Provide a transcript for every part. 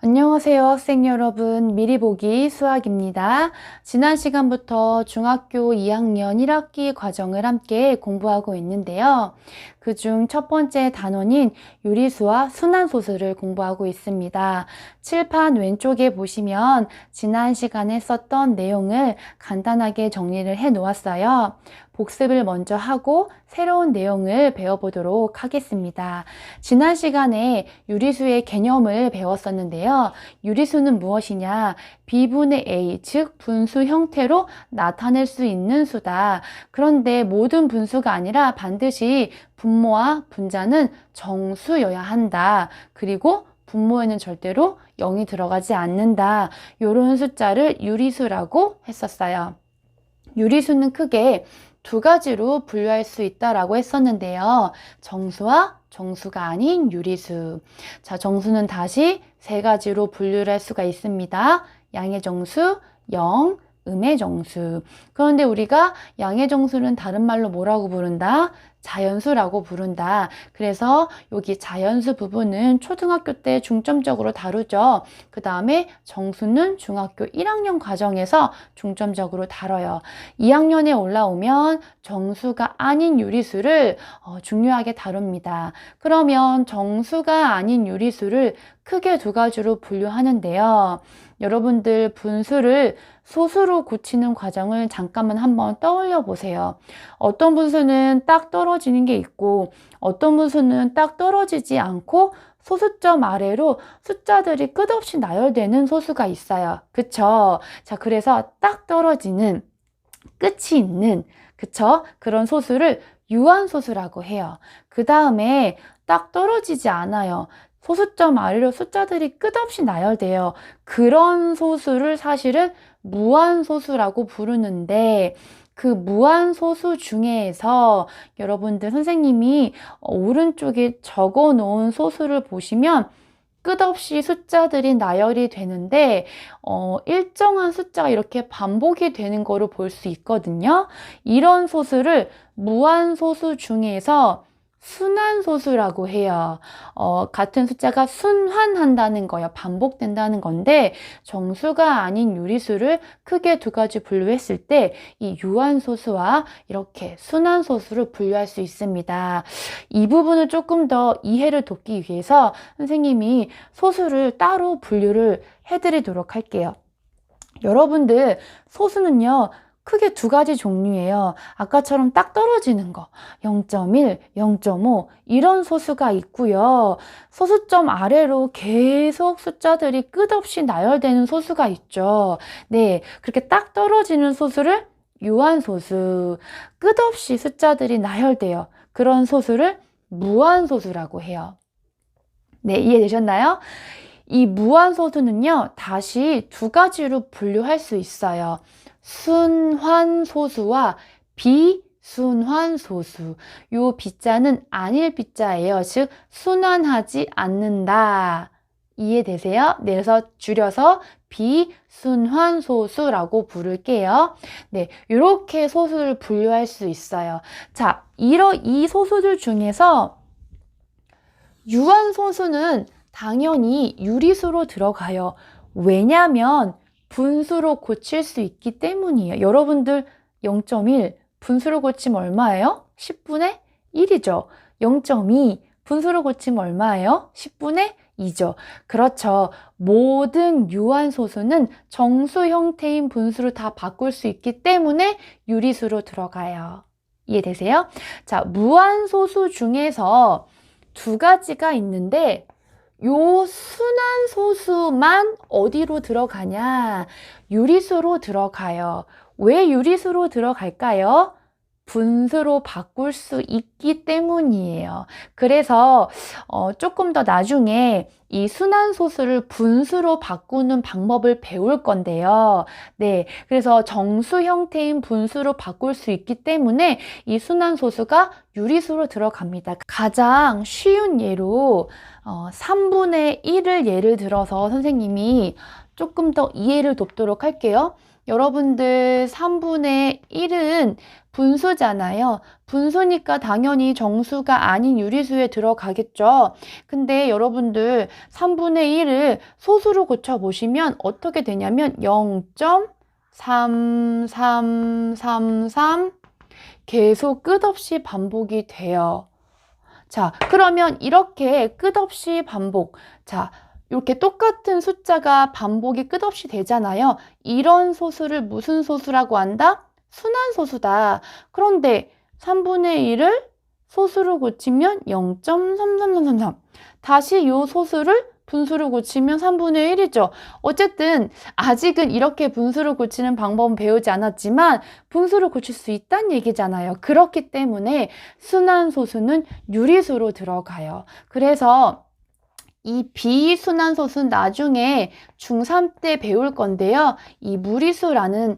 안녕하세요, 학생 여러분. 미리 보기 수학입니다. 지난 시간부터 중학교 2학년 1학기 과정을 함께 공부하고 있는데요. 그중 첫 번째 단원인 유리수와 순환소수를 공부하고 있습니다. 칠판 왼쪽에 보시면 지난 시간에 썼던 내용을 간단하게 정리를 해 놓았어요. 복습을 먼저 하고 새로운 내용을 배워보도록 하겠습니다. 지난 시간에 유리수의 개념을 배웠었는데요. 유리수는 무엇이냐? B분의 A, 즉 분수 형태로 나타낼 수 있는 수다. 그런데 모든 분수가 아니라 반드시 분모와 분자는 정수여야 한다. 그리고 분모에는 절대로 0이 들어가지 않는다. 이런 숫자를 유리수라고 했었어요. 유리수는 크게 두 가지로 분류할 수 있다라고 했었는데요. 정수와 정수가 아닌 유리수. 자, 정수는 다시 세 가지로 분류를 할 수가 있습니다. 양의 정수, 영, 음의 정수. 그런데 우리가 양의 정수는 다른 말로 뭐라고 부른다? 자연수라고 부른다. 그래서 여기 자연수 부분은 초등학교 때 중점적으로 다루죠. 그 다음에 정수는 중학교 1학년 과정에서 중점적으로 다뤄요. 2학년에 올라오면 정수가 아닌 유리수를 중요하게 다룹니다. 그러면 정수가 아닌 유리수를 크게 두 가지로 분류하는데요. 여러분들 분수를 소수로 고치는 과정을 잠깐만 한번 떠올려 보세요. 어떤 분수는 딱 떨어지는 게 있고 어떤 분수는 딱 떨어지지 않고 소수점 아래로 숫자들이 끝없이 나열되는 소수가 있어요. 그쵸? 자, 그래서 딱 떨어지는 끝이 있는 그쵸? 그런 소수를 유한소수라고 해요. 그 다음에 딱 떨어지지 않아요. 소수점 아래로 숫자들이 끝없이 나열돼요. 그런 소수를 사실은 무한소수라고 부르는데 그 무한소수 중에서 여러분들 선생님이 오른쪽에 적어 놓은 소수를 보시면 끝없이 숫자들이 나열이 되는데 일정한 숫자가 이렇게 반복이 되는 거를 볼 수 있거든요. 이런 소수를 무한소수 중에서 순환소수라고 해요. 같은 숫자가 순환한다는 거예요. 반복된다는 건데 정수가 아닌 유리수를 크게 두 가지 분류했을 때 이 유한소수와 이렇게 순환소수를 분류할 수 있습니다. 이 부분을 조금 더 이해를 돕기 위해서 선생님이 소수를 따로 분류를 해드리도록 할게요. 여러분들 소수는요. 크게 두 가지 종류예요. 아까처럼 딱 떨어지는 거 0.1, 0.5 이런 소수가 있고요. 소수점 아래로 계속 숫자들이 끝없이 나열되는 소수가 있죠. 네, 그렇게 딱 떨어지는 소수를 유한소수, 끝없이 숫자들이 나열돼요. 그런 소수를 무한소수라고 해요. 네, 이해되셨나요? 이 무한소수는요, 다시 두 가지로 분류할 수 있어요. 순환소수와 비순환소수. 요 비자는 아닐 비자예요. 즉, 순환하지 않는다. 이해되세요? 네, 그래서 줄여서 비순환소수라고 부를게요. 네, 이렇게 소수를 분류할 수 있어요. 자, 이 소수들 중에서 유한소수는 당연히 유리수로 들어가요. 왜냐하면 분수로 고칠 수 있기 때문이에요. 여러분들 0.1 분수로 고치면 얼마예요? 10분의 1이죠. 0.2 분수로 고치면 얼마예요? 10분의 2죠. 그렇죠. 모든 유한소수는 정수 형태인 분수로 다 바꿀 수 있기 때문에 유리수로 들어가요. 이해되세요? 자, 무한소수 중에서 두 가지가 있는데 요 순환소수만 어디로 들어가냐? 유리수로 들어가요. 왜 유리수로 들어갈까요? 분수로 바꿀 수 있기 때문이에요. 그래서 조금 더 나중에 이 순환소수를 분수로 바꾸는 방법을 배울 건데요. 네, 그래서 정수 형태인 분수로 바꿀 수 있기 때문에 이 순환소수가 유리수로 들어갑니다. 가장 쉬운 예로 3분의 1을 예를 들어서 선생님이 조금 더 이해를 돕도록 할게요. 여러분들 3분의 1은 분수잖아요. 분수니까 당연히 정수가 아닌 유리수에 들어가겠죠. 근데 여러분들 3분의 1을 소수로 고쳐보시면 어떻게 되냐면 0.3333 계속 끝없이 반복이 돼요. 자, 그러면 이렇게 끝없이 반복. 자, 이렇게 똑같은 숫자가 반복이 끝없이 되잖아요. 이런 소수를 무슨 소수라고 한다? 순환소수다. 그런데 3분의 1을 소수로 고치면 0.3333. 다시 이 소수를 분수로 고치면 3분의 1이죠. 어쨌든 아직은 이렇게 분수로 고치는 방법은 배우지 않았지만 분수로 고칠 수 있다는 얘기잖아요. 그렇기 때문에 순환소수는 유리수로 들어가요. 그래서 이 비순환소수는 나중에 중3 때 배울 건데요. 이 무리수라는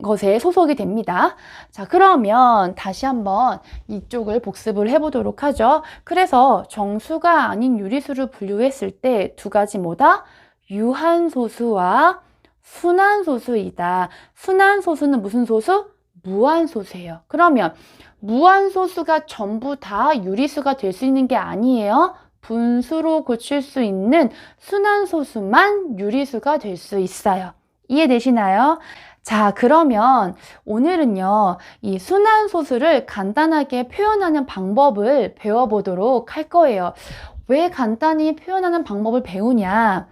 것에 소속이 됩니다. 자, 그러면 다시 한번 이쪽을 복습을 해보도록 하죠. 그래서 정수가 아닌 유리수를 분류했을 때 두 가지 뭐다? 유한소수와 순환소수이다. 순환소수는 무슨 소수? 무한소수예요. 그러면 무한소수가 전부 다 유리수가 될 수 있는 게 아니에요. 분수로 고칠 수 있는 순환소수만 유리수가 될 수 있어요. 이해되시나요? 자, 그러면 오늘은요, 이 순환소수를 간단하게 표현하는 방법을 배워보도록 할 거예요. 왜 간단히 표현하는 방법을 배우냐?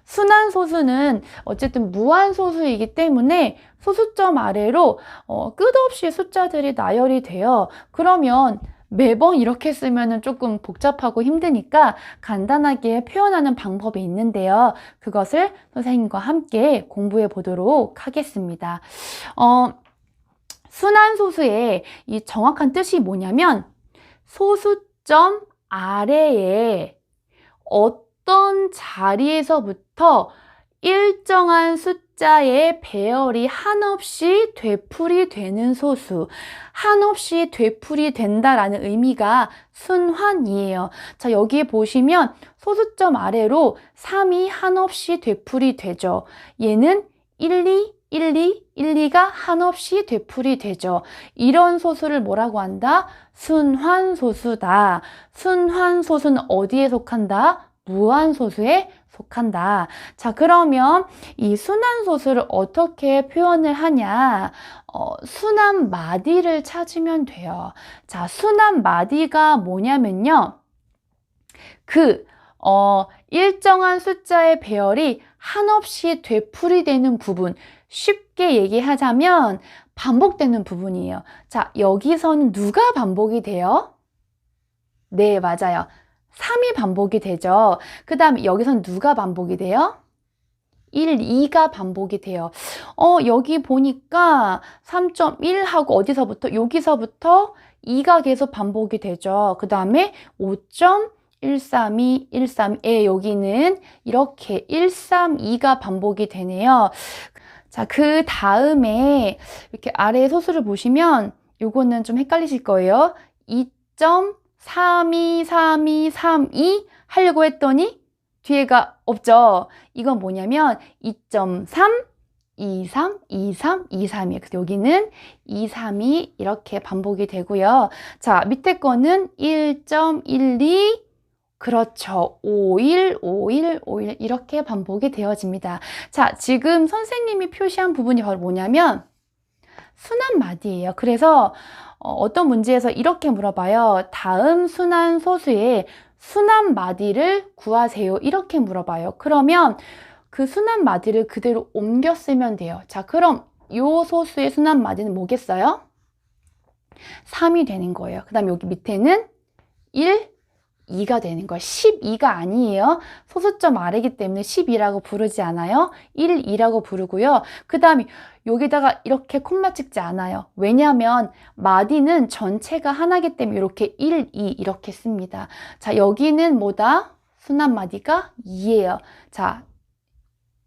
순환소수는 어쨌든 무한소수이기 때문에 소수점 아래로 끝없이 숫자들이 나열이 돼요. 그러면 매번 이렇게 쓰면 조금 복잡하고 힘드니까 간단하게 표현하는 방법이 있는데요. 그것을 선생님과 함께 공부해 보도록 하겠습니다. 순환소수의 이 정확한 뜻이 뭐냐면 소수점 아래에 어떤 자리에서부터 일정한 숫자의 배열이 한없이 되풀이 되는 소수. 한없이 되풀이 된다라는 의미가 순환이에요. 자, 여기에 보시면 소수점 아래로 3이 한없이 되풀이 되죠. 얘는 1, 2, 1, 2, 1, 2가 한없이 되풀이 되죠. 이런 소수를 뭐라고 한다? 순환소수다. 순환소수는 어디에 속한다? 무한소수에 속한다. 자, 그러면 이 순환소수를 어떻게 표현을 하냐? 순환 마디를 찾으면 돼요. 자, 순환 마디가 뭐냐면요. 일정한 숫자의 배열이 한없이 되풀이되는 부분, 쉽게 얘기하자면 반복되는 부분이에요. 자, 여기서는 누가 반복이 돼요? 네, 맞아요. 3이 반복이 되죠. 그 다음에 여기서는 누가 반복이 돼요? 1, 2가 반복이 돼요. 여기 보니까 3.1하고 어디서부터? 여기서부터 2가 계속 반복이 되죠. 그 다음에 5.132, 132, 여기는 이렇게 132가 반복이 되네요. 자, 그 다음에 이렇게 아래 소수를 보시면 요거는 좀 헷갈리실 거예요. 2.323232 하려고 했더니 뒤에가 없죠. 이건 뭐냐면 2.3, 23, 23, 23이에요. 그래서 여기는 2, 3이 이렇게 반복이 되고요. 자, 밑에 거는 1.12, 그렇죠. 51, 51, 51 이렇게 반복이 되어집니다. 자, 지금 선생님이 표시한 부분이 바로 뭐냐면 순환 마디예요. 그래서 어떤 문제에서 이렇게 물어봐요. 다음 순환 소수의 순환 마디를 구하세요. 이렇게 물어봐요. 그러면 그 순환 마디를 그대로 옮겨 쓰면 돼요. 자, 그럼 이 소수의 순환 마디는 뭐겠어요? 3이 되는 거예요. 그 다음에 여기 밑에는 1, 2가 되는 거예요. 12가 아니에요. 소수점 아래이기 때문에 12라고 부르지 않아요. 1, 2라고 부르고요. 그 다음에 여기다가 이렇게 콤마 찍지 않아요. 왜냐하면 마디는 전체가 하나이기 때문에 이렇게 1, 2 이렇게 씁니다. 자, 여기는 뭐다? 순환 마디가 2예요. 자,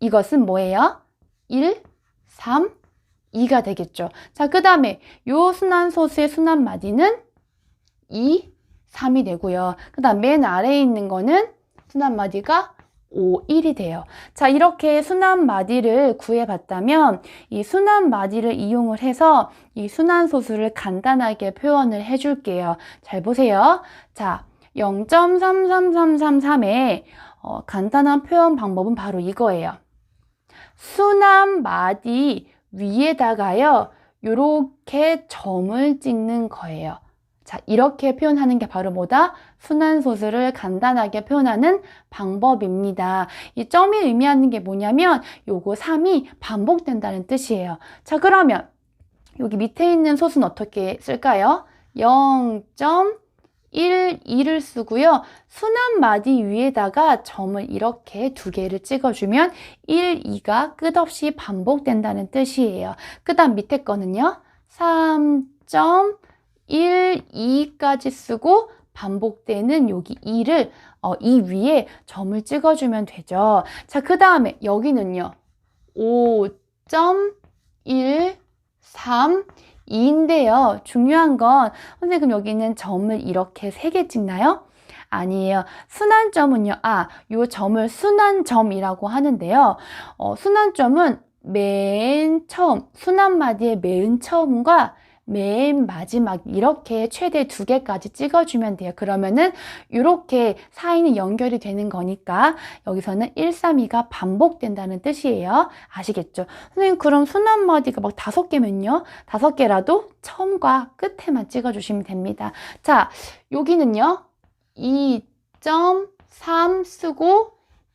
이것은 뭐예요? 1, 3, 2가 되겠죠. 자, 그 다음에 요 순환 소수의 순환 마디는 2, 3이 되고요. 그 다음 맨 아래에 있는 거는 순환 마디가 5일이 돼요. 자, 이렇게 순환 마디를 구해봤다면 이 순환 마디를 이용을 해서 이 순환소수를 간단하게 표현을 해줄게요. 잘 보세요. 자, 0.33333의 간단한 표현 방법은 바로 이거예요. 순환 마디 위에다가요, 요렇게 점을 찍는 거예요. 자, 이렇게 표현하는 게 바로 뭐다? 순환소수를 간단하게 표현하는 방법입니다. 이 점이 의미하는 게 뭐냐면 요거 3이 반복된다는 뜻이에요. 자, 그러면 여기 밑에 있는 소수는 어떻게 쓸까요? 0.12를 쓰고요. 순환 마디 위에다가 점을 이렇게 2개를 찍어주면 1, 2가 끝없이 반복된다는 뜻이에요. 그 다음 밑에 거는요. 3.1, 2까지 쓰고 반복되는 여기 2를 이 위에 점을 찍어주면 되죠. 자, 그 다음에 여기는요. 5.13 2인데요. 중요한 건 선생님 여기는 점을 이렇게 3개 찍나요? 아니에요. 순환점은요. 요 점을 순환점이라고 하는데요. 순환점은 맨 처음, 순환마디의 맨 처음과 맨 마지막 이렇게 최대 2개까지 찍어주면 돼요. 그러면은 이렇게 사이는 연결이 되는 거니까 여기서는 1, 3, 2가 반복된다는 뜻이에요. 아시겠죠? 선생님 그럼 순환마디가 막 5개면요? 5개라도 처음과 끝에만 찍어주시면 됩니다. 자, 여기는요. 2.3 쓰고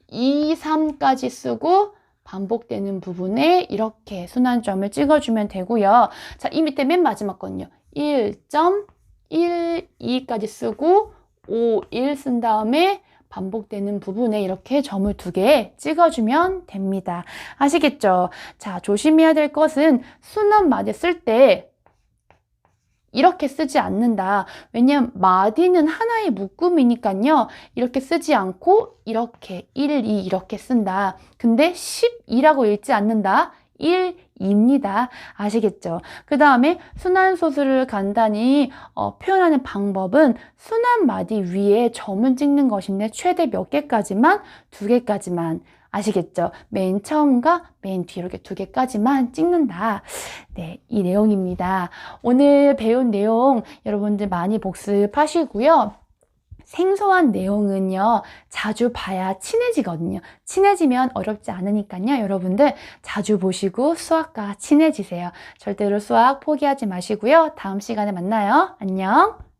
2, 3까지 쓰고 반복되는 부분에 이렇게 순환점을 찍어주면 되고요. 자, 이 밑에 맨 마지막 건요. 1.12까지 쓰고 5, 1 쓴 다음에 반복되는 부분에 이렇게 점을 2개 찍어주면 됩니다. 아시겠죠? 자, 조심해야 될 것은 순환 마디 쓸 때 이렇게 쓰지 않는다. 왜냐면 마디는 하나의 묶음이니까요. 이렇게 쓰지 않고 이렇게 1, 2 이렇게 쓴다. 근데 12라고 읽지 않는다. 1, 2입니다. 아시겠죠? 그 다음에 순환소수를 간단히 표현하는 방법은 순환 마디 위에 점을 찍는 것인데 최대 몇 개까지만? 2개까지만. 아시겠죠? 맨 처음과 맨 뒤 이렇게 2개까지만 찍는다. 네, 이 내용입니다. 오늘 배운 내용 여러분들 많이 복습하시고요. 생소한 내용은요, 자주 봐야 친해지거든요. 친해지면 어렵지 않으니까요. 여러분들 자주 보시고 수학과 친해지세요. 절대로 수학 포기하지 마시고요. 다음 시간에 만나요. 안녕.